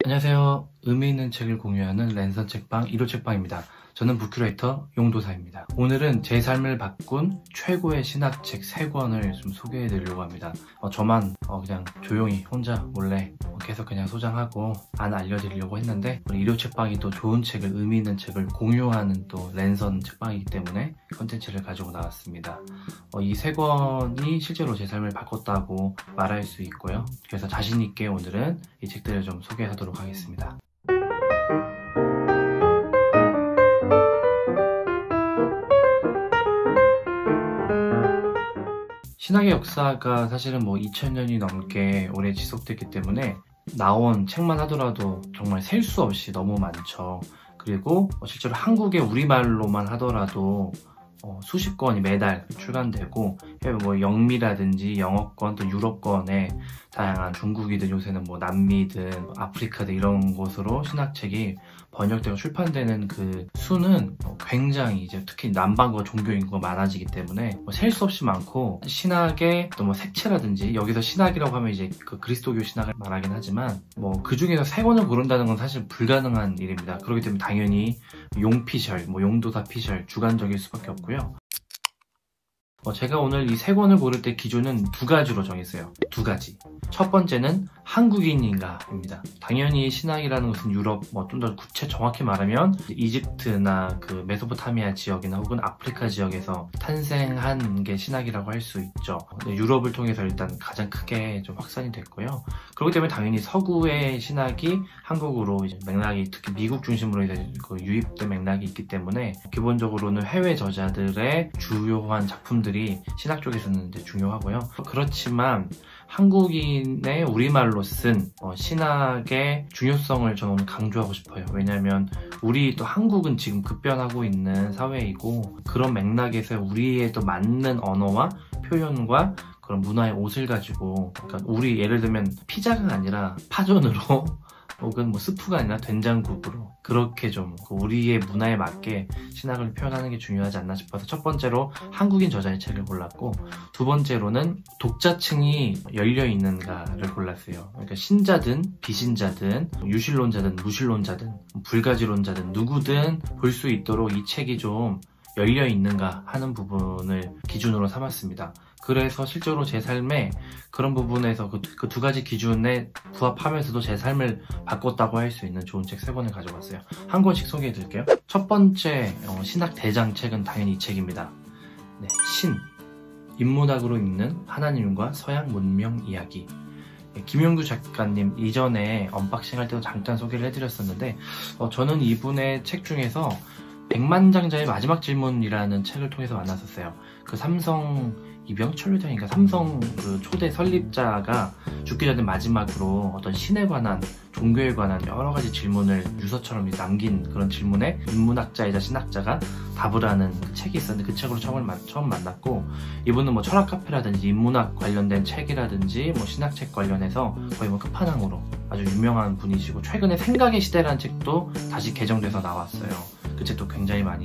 안녕하세요. 의미 있는 책을 공유하는 랜선 책방 1호 책방입니다. 저는 북큐레이터 용도사입니다. 오늘은 제 삶을 바꾼 최고의 신학책 3권을 좀 소개해 드리려고 합니다. 저만 그냥 조용히 혼자 몰래 계속 그냥 소장하고 안 알려드리려고 했는데, 1호 책방이 또 좋은 책을, 의미 있는 책을 공유하는 또 랜선 책방이기 때문에 컨텐츠를 가지고 나왔습니다. 이 3권이 실제로 제 삶을 바꿨다고 말할 수 있고요. 그래서 자신있게 오늘은 이 책들을 좀 소개하도록 하겠습니다. 신학의 역사가 사실은 2000년이 넘게 오래 지속됐기 때문에 나온 책만 하더라도 정말 셀 수 없이 너무 많죠. 그리고 실제로 한국의 우리말로만 하더라도 수십 권이 매달 출간되고, 영미라든지 영어권 또 유럽권에 다양한 중국이든 요새는 남미든 아프리카든 이런 곳으로 신학책이 번역되고 출판되는 그 수는 굉장히 이제 특히 남반구가 종교 인구가 많아지기 때문에 셀 수 없이 많고, 신학의 또 색채라든지, 여기서 신학이라고 하면 이제 그 그리스도교 신학을 말하긴 하지만 그 중에서 3권을 고른다는 건 사실 불가능한 일입니다. 그렇기 때문에 당연히 용피셜, 용도사 피셜 주관적일 수밖에 없고요. 제가 오늘 이 3권을 고를 때 기준은 2가지로 정했어요. 2가지. 첫 번째는 한국인인가입니다. 당연히 신학이라는 것은 유럽, 좀 더 정확히 말하면 이집트나 그 메소포타미아 지역이나 혹은 아프리카 지역에서 탄생한 게 신학이라고 할 수 있죠. 유럽을 통해서 일단 가장 크게 좀 확산이 됐고요. 그렇기 때문에 당연히 서구의 신학이 한국으로 이제 맥락이, 특히 미국 중심으로 이제 유입된 맥락이 있기 때문에 기본적으로는 해외 저자들의 주요한 작품들이 신학 쪽에서는 이제 중요하고요. 그렇지만 한국인의 우리말로 쓴 신학의 중요성을 저는 오늘 강조하고 싶어요. 왜냐하면 우리 또 한국은 지금 급변하고 있는 사회이고, 그런 맥락에서 우리에 또 맞는 언어와 표현과 그런 문화의 옷을 가지고, 그러니까 우리 예를 들면 피자가 아니라 파전으로 혹은 스프가 아니라 된장국으로 그렇게 좀 우리의 문화에 맞게 신학을 표현하는 게 중요하지 않나 싶어서 첫 번째로 한국인 저자의 책을 골랐고, 두 번째로는 독자층이 열려있는가를 골랐어요. 그러니까 신자든 비신자든 유실론자든 무실론자든 불가지론자든 누구든 볼 수 있도록 이 책이 좀 열려있는가 하는 부분을 기준으로 삼았습니다. 그래서 실제로 제 삶에 그런 부분에서 그 2가지 기준에 부합하면서도 제 삶을 바꿨다고 할 수 있는 좋은 책 3권을 가져왔어요. 한 권씩 소개해 드릴게요. 첫 번째 신학 대장 책은 당연히 이 책입니다. 신, 인문학으로 읽는 하나님과 서양 문명 이야기. 김용규 작가님 이전에 언박싱 할 때도 잠깐 소개를 해드렸었는데, 저는 이분의 책 중에서 백만장자의 마지막 질문이라는 책을 통해서 만났었어요. 그 삼성 이병철회장인가, 삼성 그 초대 설립자가 죽기 전에 마지막으로 어떤 신에 관한, 종교에 관한 여러 가지 질문을 유서처럼 남긴 그런 질문에 인문학자이자 신학자가 답을 하는 그 책이 있었는데, 그 책으로 처음 만났고, 이분은 철학 카페라든지 인문학 관련된 책이라든지 신학책 관련해서 거의 끝판왕으로 아주 유명한 분이시고, 최근에 생각의 시대라는 책도 다시 개정돼서 나왔어요. 그 책도 굉장히 많이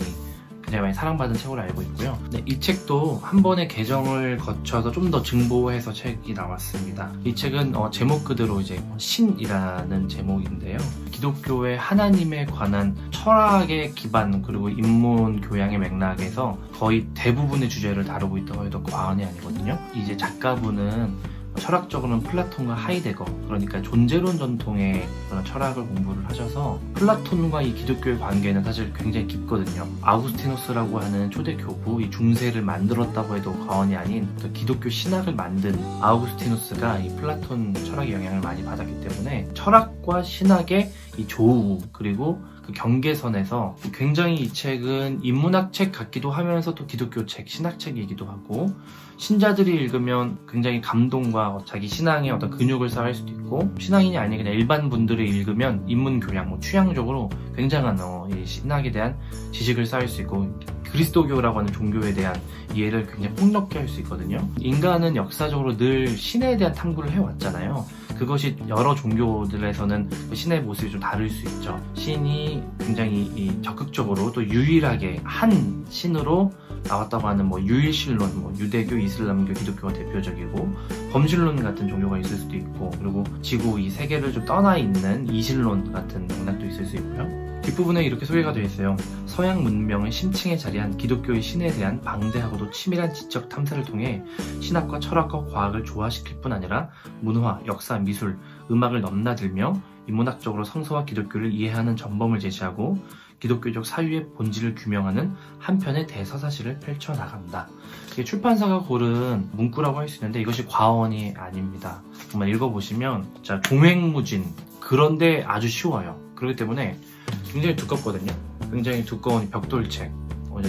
사랑받은 책으로 알고 있고요. 이 책도 한 번의 개정을 거쳐서 좀 더 증보해서 책이 나왔습니다. 이 책은 제목 그대로 이제 신이라는 제목인데요. 기독교의 하나님에 관한 철학의 기반, 그리고 인문 교양의 맥락에서 거의 대부분의 주제를 다루고 있다고 해도 과언이 아니거든요. 이제 작가분은 철학적으로는 플라톤과 하이데거, 그러니까 존재론 전통의 그런 철학을 공부를 하셔서 플라톤과 이 기독교의 관계는 사실 굉장히 깊거든요. 아우구스티누스라고 하는 초대 교부, 이 중세를 만들었다고 해도 과언이 아닌 기독교 신학을 만든 아우구스티누스가 이 플라톤 철학의 영향을 많이 받았기 때문에 철학과 신학의 이 조우, 그리고 그 경계선에서 굉장히 이 책은 인문학책 같기도 하면서 또 기독교 책, 신학책이기도 하고, 신자들이 읽으면 굉장히 감동과 자기 신앙의 어떤 근육을 쌓을 수도 있고, 신앙인이 아닌 그냥 일반 분들이 읽으면 인문교양, 취향적으로 굉장한 이 신학에 대한 지식을 쌓을 수 있고, 그리스도교라고 하는 종교에 대한 이해를 굉장히 폭넓게 할 수 있거든요. 인간은 역사적으로 늘 신에 대한 탐구를 해왔잖아요. 그것이 여러 종교들에서는 그 신의 모습이 좀 다를 수 있죠. 신이 굉장히 적극적으로 또 유일하게 한 신으로 나왔다고 하는 뭐 유일신론, 뭐 유대교, 이슬람교, 기독교가 대표적이고 범신론 같은 종교가 있을 수도 있고, 그리고 지구 이 세계를 좀 떠나 있는 이신론 같은 맥락도 있을 수 있고요. 뒷부분에 이렇게 소개가 되어 있어요. 서양 문명의 심층에 자리한 기독교의 신에 대한 방대하고도 치밀한 지적 탐사를 통해 신학과 철학과 과학을 조화시킬 뿐 아니라 문화, 역사, 미술, 음악을 넘나들며 인문학적으로 성서와 기독교를 이해하는 전범을 제시하고 기독교적 사유의 본질을 규명하는 한편의 대서사시를 펼쳐나간다. 이게 출판사가 고른 문구라고 할 수 있는데 이것이 과언이 아닙니다. 정말 읽어보시면 진짜 종횡무진, 그런데 아주 쉬워요. 그렇기 때문에 굉장히 두껍거든요. 굉장히 두꺼운 벽돌책,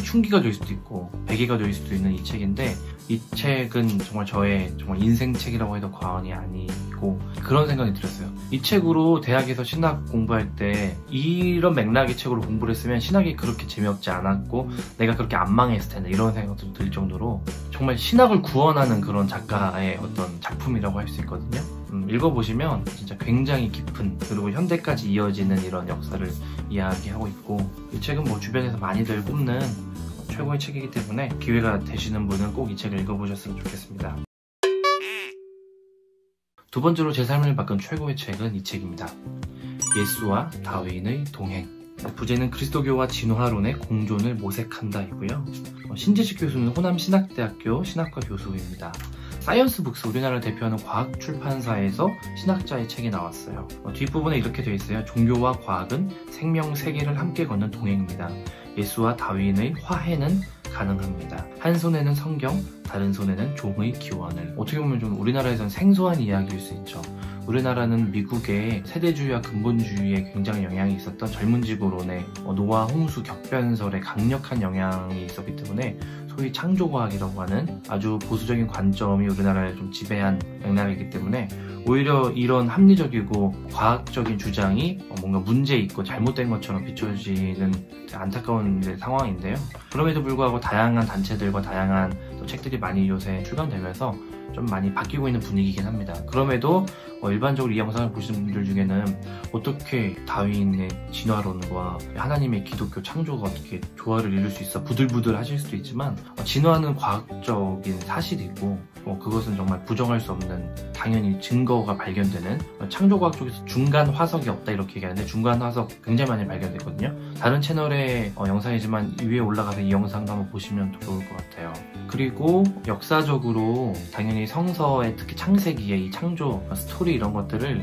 충기가 될 수도 있고 베개가 될 수도 있는 이 책인데, 이 책은 정말 저의 정말 인생책이라고 해도 과언이 아니고 그런 생각이 들었어요. 이 책으로 대학에서 신학 공부할 때 이런 맥락의 책으로 공부를 했으면 신학이 그렇게 재미없지 않았고 내가 그렇게 안 망했을 텐데, 이런 생각도 들 정도로 정말 신학을 구원하는 그런 작가의 어떤 작품이라고 할 수 있거든요. 읽어보시면 진짜 굉장히 깊은, 그리고 현대까지 이어지는 이런 역사를 이야기하고 있고, 이 책은 뭐 주변에서 많이들 꼽는 최고의 책이기 때문에 기회가 되시는 분은 꼭 이 책을 읽어보셨으면 좋겠습니다. 두 번째로 제 삶을 바꾼 최고의 책은 이 책입니다. 예수와 다윈의 동행. 부제는 그리스도교와 진화론의 공존을 모색한다이고요. 신재식 교수는 호남신학대학교 신학과 교수입니다. 사이언스북스, 우리나라를 대표하는 과학 출판사에서 신학자의 책이 나왔어요. 뒷부분에 이렇게 되어 있어요. 종교와 과학은 생명 세계를 함께 걷는 동행입니다. 예수와 다윈의 화해는 가능합니다. 한 손에는 성경, 다른 손에는 종의 기원을. 어떻게 보면 좀 우리나라에선 생소한 이야기일 수 있죠. 우리나라는 미국의 세대주의와 근본주의에 굉장히 영향이 있었던 젊은지구론의 노아 홍수 격변설에 강력한 영향이 있었기 때문에 소위 창조과학이라고 하는 아주 보수적인 관점이 우리나라를 좀 지배한 맥락이기 때문에 오히려 이런 합리적이고 과학적인 주장이 뭔가 문제 있고 잘못된 것처럼 비춰지는 안타까운 상황인데요. 그럼에도 불구하고 다양한 단체들과 다양한 또 책들이 많이 요새 출간되면서 좀 많이 바뀌고 있는 분위기이긴 합니다. 그럼에도 일반적으로 이 영상을 보시는 분들 중에는 어떻게 다윈의 진화론과 하나님의 기독교 창조가 어떻게 조화를 이룰 수 있어 부들부들 하실 수도 있지만, 진화는 과학적인 사실이고 그것은 정말 부정할 수 없는 당연히 증거가 발견되는, 창조과학 쪽에서 중간 화석이 없다 이렇게 얘기하는데 중간 화석 굉장히 많이 발견됐거든요. 다른 채널의 영상이지만 위에 올라가서 이 영상도 한번 보시면 더 좋을 것 같아요. 그리고 역사적으로 당연히 성서의 특히 창세기의 이 창조 스토리 이런 것들을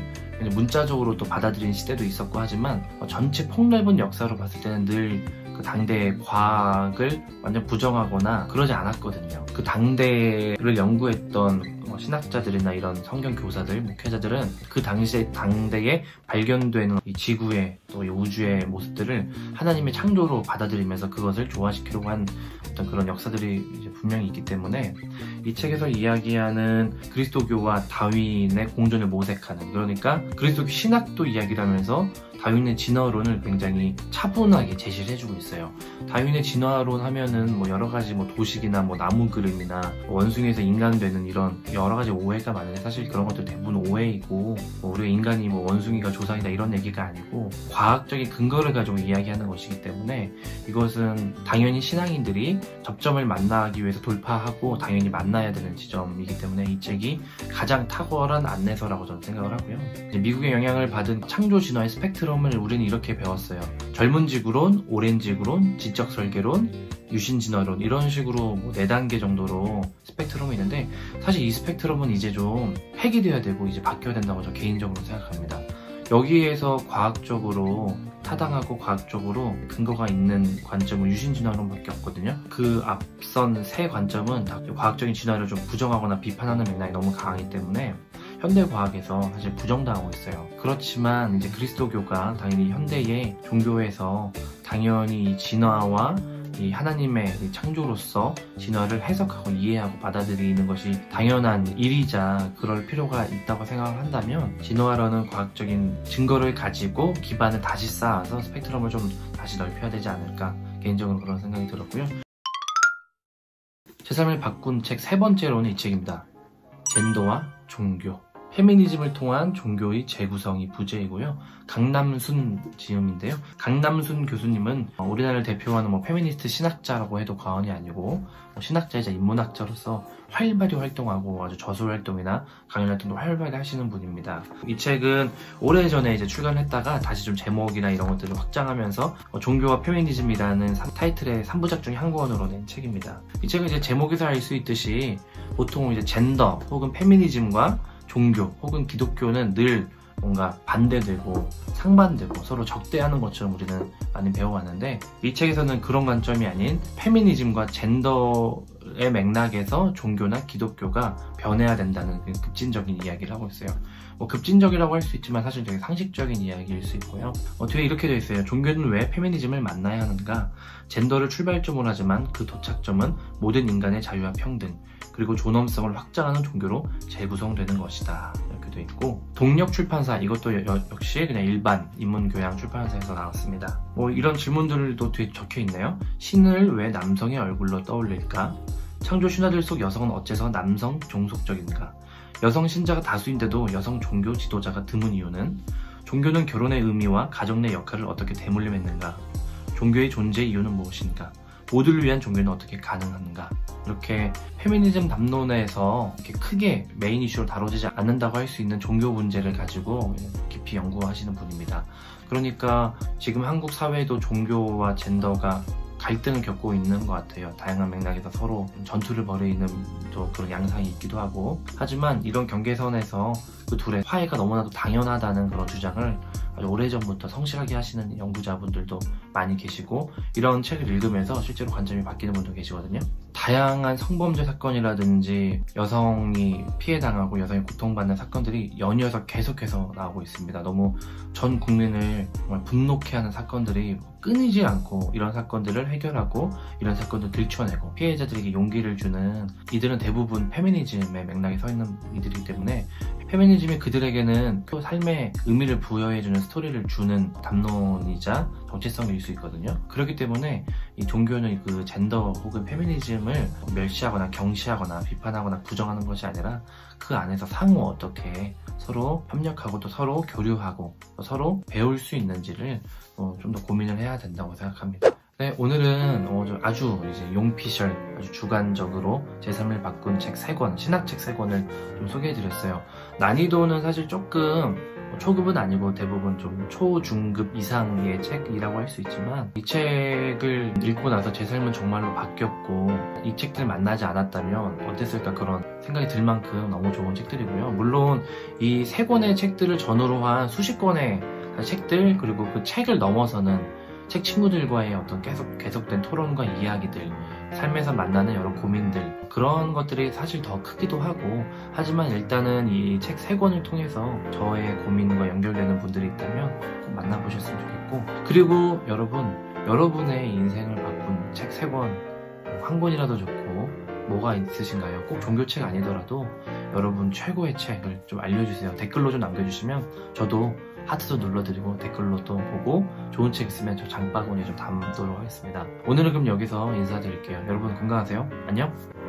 문자적으로 또 받아들인 시대도 있었고 하지만 전체 폭넓은 역사로 봤을 때는 늘 그 당대의 과학을 완전 부정하거나 그러지 않았거든요. 그 당대를 연구했던 신학자들이나 이런 성경 교사들, 목회자들은 그 당대에 발견되는 이 지구의 또 이 우주의 모습들을 하나님의 창조로 받아들이면서 그것을 조화시키려고 한 어떤 그런 역사들이 이제 분명히 있기 때문에 이 책에서 이야기하는 그리스도교와 다윈의 공존을 모색하는, 그러니까 그리스도교 신학도 이야기를 하면서 다윈의 진화론을 굉장히 차분하게 제시를 해주고 있어요. 다윈의 진화론 하면은 뭐 여러 가지 뭐 도식이나 뭐 나무 그림이나 원숭이에서 인간 되는 이런 여러 가지 오해가 많은데, 사실 그런 것들 대부분 오해이고 우리가 인간이 뭐 원숭이가 조상이다 이런 얘기가 아니고 과학적인 근거를 가지고 이야기하는 것이기 때문에 이것은 당연히 신앙인들이 접점을 만나기 위해서 돌파하고 당연히 만나야 되는 지점이기 때문에 이 책이 가장 탁월한 안내서라고 저는 생각을 하고요. 미국의 영향을 받은 창조 진화의 스펙트럼을 우리는 이렇게 배웠어요. 젊은 지구론, 오랜 지구론, 지적 설계론, 유신 진화론, 이런 식으로 뭐 4단계 정도로 스펙트럼이 있는데, 사실 이 스펙트럼은 이제 좀 폐기돼야 되고 이제 바뀌어야 된다고 저 개인적으로 생각합니다. 여기에서 과학적으로 타당하고 과학적으로 근거가 있는 관점은 유신 진화론밖에 없거든요. 그 앞선 세 관점은 다 과학적인 진화를 좀 부정하거나 비판하는 맥락이 너무 강하기 때문에 현대 과학에서 사실 부정당하고 있어요. 그렇지만 이제 그리스도교가 당연히 현대의 종교에서 당연히 이 진화와 이 하나님의 창조로서 진화를 해석하고 이해하고 받아들이는 것이 당연한 일이자 그럴 필요가 있다고 생각을 한다면, 진화라는 과학적인 증거를 가지고 기반을 다시 쌓아서 스펙트럼을 좀 다시 넓혀야 되지 않을까, 개인적으로 그런 생각이 들었고요. 제 삶을 바꾼 책 세 번째로는 이 책입니다. 젠더와 종교. 페미니즘을 통한 종교의 재구성이 부제이고요. 강남순 지음인데요. 강남순 교수님은 우리나라를 대표하는 페미니스트 신학자라고 해도 과언이 아니고 신학자이자 인문학자로서 활발히 활동하고 아주 저술 활동이나 강연 활동도 활발히 하시는 분입니다. 이 책은 오래전에 이제 출간했다가 다시 좀 제목이나 이런 것들을 확장하면서 종교와 페미니즘이라는 타이틀의 3부작 중에 한 권으로 낸 책입니다. 이 책은 이제 제목에서 알 수 있듯이 보통 이제 젠더 혹은 페미니즘과 종교 혹은 기독교는 늘 뭔가 반대되고 상반되고 서로 적대하는 것처럼 우리는 많이 배워왔는데, 이 책에서는 그런 관점이 아닌 페미니즘과 젠더의 맥락에서 종교나 기독교가 변해야 된다는 급진적인 이야기를 하고 있어요. 급진적이라고 할 수 있지만 사실 되게 상식적인 이야기일 수 있고요. 뒤에 이렇게 되어 있어요. 종교는 왜 페미니즘을 만나야 하는가? 젠더를 출발점으로 하지만 그 도착점은 모든 인간의 자유와 평등 그리고 존엄성을 확장하는 종교로 재구성되는 것이다. 이렇게 되어 있고, 동력 출판사, 이것도 역시 그냥 일반 인문교양 출판사에서 나왔습니다. 이런 질문들도 뒤에 적혀 있네요. 신을 왜 남성의 얼굴로 떠올릴까? 창조 신화들 속 여성은 어째서 남성 종속적인가? 여성 신자가 다수인데도 여성 종교 지도자가 드문 이유는? 종교는 결혼의 의미와 가정 내 역할을 어떻게 대물림했는가? 종교의 존재 이유는 무엇인가? 모두를 위한 종교는 어떻게 가능한가? 이렇게 페미니즘 담론에서 이렇게 크게 메인 이슈로 다뤄지지 않는다고 할 수 있는 종교 문제를 가지고 깊이 연구하시는 분입니다. 그러니까 지금 한국 사회도 종교와 젠더가 갈등을 겪고 있는 것 같아요. 다양한 맥락에서 서로 전투를 벌이는 또 그런 양상이 있기도 하고, 하지만 이런 경계선에서 그 둘의 화해가 너무나도 당연하다는 그런 주장을 아주 오래전부터 성실하게 하시는 연구자분들도 많이 계시고, 이런 책을 읽으면서 실제로 관점이 바뀌는 분도 계시거든요. 다양한 성범죄 사건이라든지 여성이 피해당하고 여성이 고통받는 사건들이 연이어서 계속해서 나오고 있습니다. 너무 전 국민을 정말 분노케 하는 사건들이 끊이지 않고, 이런 사건들을 해결하고 이런 사건들을 들춰내고 피해자들에게 용기를 주는, 이들은 대부분 페미니즘의 맥락에 서 있는 이들이기 때문에 페미니즘이 그들에게는 삶의 의미를 부여해주는 스토리를 주는 담론이자 정체성일 수 있거든요. 그렇기 때문에 이 종교는 그 젠더 혹은 페미니즘을 멸시하거나 경시하거나 비판하거나 부정하는 것이 아니라 그 안에서 상호 어떻게 서로 협력하고 또 서로 교류하고 또 서로 배울 수 있는지를 좀 더 고민을 해야 된다고 생각합니다. 네, 오늘은 아주 이제 용피셜, 아주 주관적으로 제 삶을 바꾼 책 3권, 신학책 3권을 좀 소개해드렸어요. 난이도는 사실 조금 초급은 아니고 대부분 좀 초중급 이상의 책이라고 할 수 있지만, 이 책을 읽고 나서 제 삶은 정말로 바뀌었고 이 책들 만나지 않았다면 어땠을까 그런 생각이 들 만큼 너무 좋은 책들이고요. 물론 이 3권의 책들을 전후로 한 수십 권의 책들, 그리고 그 책을 넘어서는 책 친구들과의 어떤 계속된 토론과 이야기들, 삶에서 만나는 여러 고민들, 그런 것들이 사실 더 크기도 하고, 하지만 일단은 이 책 3권을 통해서 저의 고민과 연결되는 분들이 있다면 꼭 만나보셨으면 좋겠고, 그리고 여러분의 인생을 바꾼 책 3권 한 권이라도 좋고 뭐가 있으신가요? 꼭 종교책 아니더라도 여러분 최고의 책을 좀 알려주세요. 댓글로 좀 남겨주시면 저도 하트도 눌러드리고 댓글로 또 보고 좋은 책 있으면 저 장바구니에 좀 담도록 하겠습니다. 오늘은 그럼 여기서 인사드릴게요. 여러분 건강하세요. 안녕.